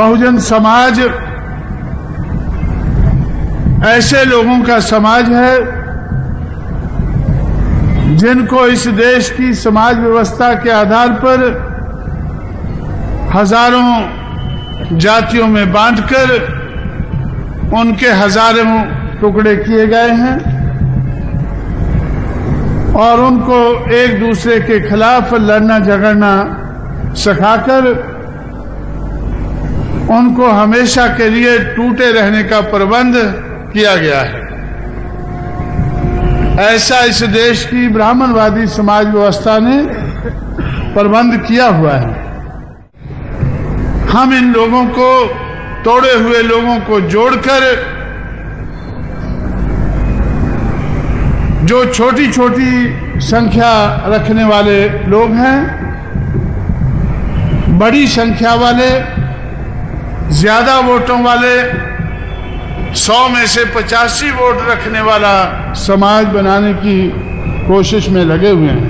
बहुजन समाज ऐसे लोगों का समाज है जिनको इस देश की समाज व्यवस्था के आधार पर हजारों जातियों में बांटकर उनके हजारों टुकड़े किए गए हैं और उनको एक दूसरे के खिलाफ लड़ना झगड़ना सिखाकर उनको हमेशा के लिए टूटे रहने का प्रबंध किया गया है। ऐसा इस देश की ब्राह्मणवादी समाज व्यवस्था ने प्रबंध किया हुआ है। हम इन लोगों को, तोड़े हुए लोगों को जोड़कर जो छोटी छोटी संख्या रखने वाले लोग हैं, बड़ी संख्या वाले, ज्यादा वोटों वाले, 100 में से 85 वोट रखने वाला समाज बनाने की कोशिश में लगे हुए हैं।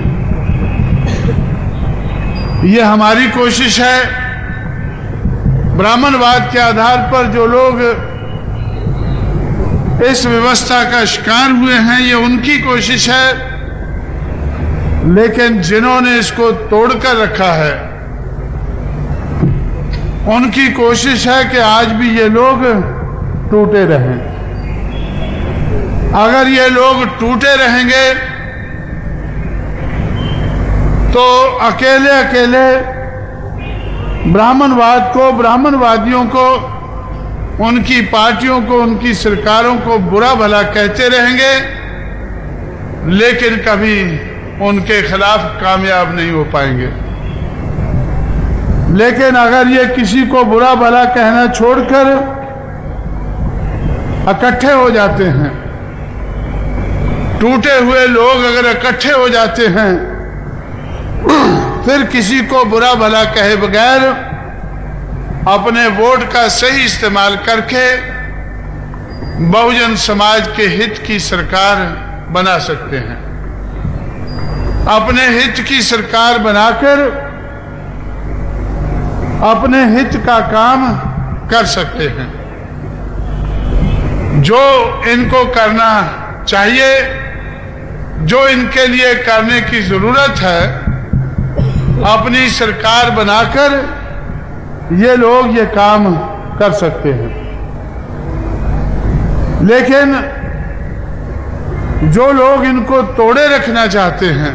ये हमारी कोशिश है। ब्राह्मणवाद के आधार पर जो लोग इस व्यवस्था का शिकार हुए हैं, ये उनकी कोशिश है, लेकिन जिन्होंने इसको तोड़कर रखा है उनकी कोशिश है कि आज भी ये लोग टूटे रहें। अगर ये लोग टूटे रहेंगे तो अकेले अकेले ब्राह्मणवाद को, ब्राह्मणवादियों को, उनकी पार्टियों को, उनकी सरकारों को बुरा भला कहते रहेंगे, लेकिन कभी उनके खिलाफ कामयाब नहीं हो पाएंगे। लेकिन अगर ये किसी को बुरा भला कहना छोड़कर इकट्ठे हो जाते हैं, टूटे हुए लोग अगर इकट्ठे हो जाते हैं, फिर किसी को बुरा भला कहे बगैर अपने वोट का सही इस्तेमाल करके बहुजन समाज के हित की सरकार बना सकते हैं। अपने हित की सरकार बनाकर अपने हित का काम कर सकते हैं। जो इनको करना चाहिए, जो इनके लिए करने की जरूरत है, अपनी सरकार बनाकर ये लोग ये काम कर सकते हैं। लेकिन जो लोग इनको तोड़े रखना चाहते हैं,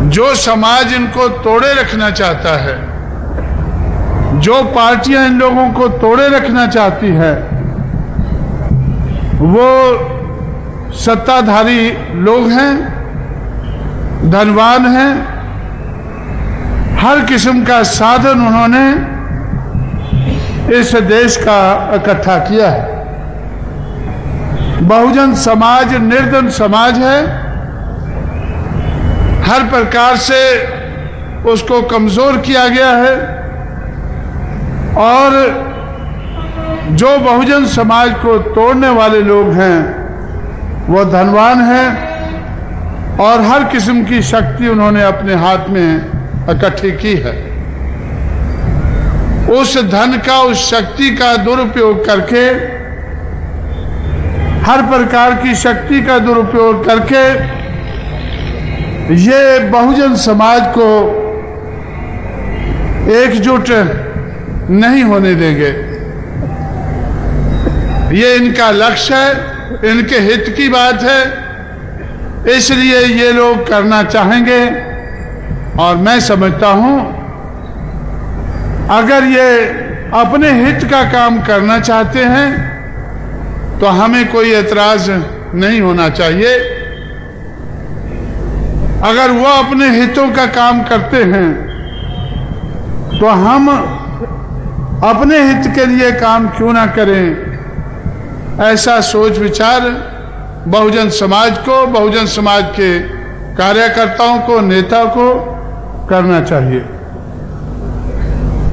जो समाज इनको तोड़े रखना चाहता है, जो पार्टियां इन लोगों को तोड़े रखना चाहती है, वो सत्ताधारी लोग हैं, धनवान हैं, हर किस्म का साधन उन्होंने इस देश का इकट्ठा किया है। बहुजन समाज निर्धन समाज है, हर प्रकार से उसको कमजोर किया गया है और जो बहुजन समाज को तोड़ने वाले लोग हैं वो धनवान हैं और हर किस्म की शक्ति उन्होंने अपने हाथ में इकट्ठी की है। उस धन का, उस शक्ति का दुरुपयोग करके, हर प्रकार की शक्ति का दुरुपयोग करके ये बहुजन समाज को एकजुट नहीं होने देंगे। ये इनका लक्ष्य है, इनके हित की बात है, इसलिए ये लोग करना चाहेंगे। और मैं समझता हूं अगर ये अपने हित का काम करना चाहते हैं तो हमें कोई एतराज नहीं होना चाहिए। अगर वो अपने हितों का काम करते हैं तो हम अपने हित के लिए काम क्यों ना करें। ऐसा सोच विचार बहुजन समाज को, बहुजन समाज के कार्यकर्ताओं को, नेता को करना चाहिए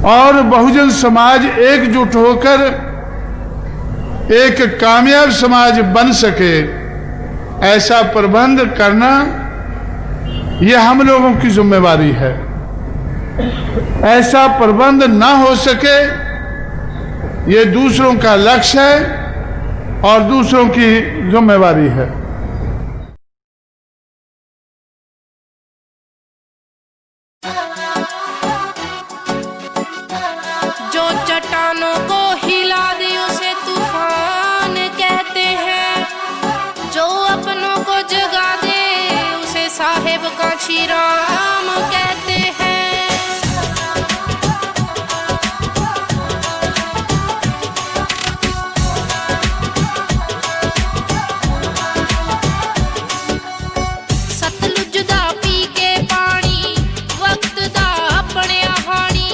और बहुजन समाज एकजुट होकर एक कामयाब समाज बन सके, ऐसा प्रबंध करना यह हम लोगों की जिम्मेवारी है। ऐसा प्रबंध ना हो सके ये दूसरों का लक्ष्य है और दूसरों की जिम्मेवारी है। जो चट्टानों को हिला दे उसे तूफान कहते हैं, जो अपनों को जगा दे उसे साहेब का श्रीराम कहते हैं। सतलुज दा पी के पानी वक्त दा अपने हानी,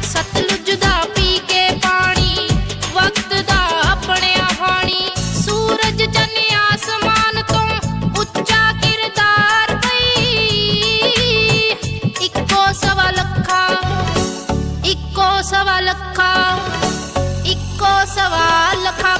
सतलुज दा पी के पानी वक्त दा अपने हानी। सूरज चन्ने आसमान तो उच्चा किरदार बई, इक्को सवा लखा इक्को सवा लखा इक्को सवा लखा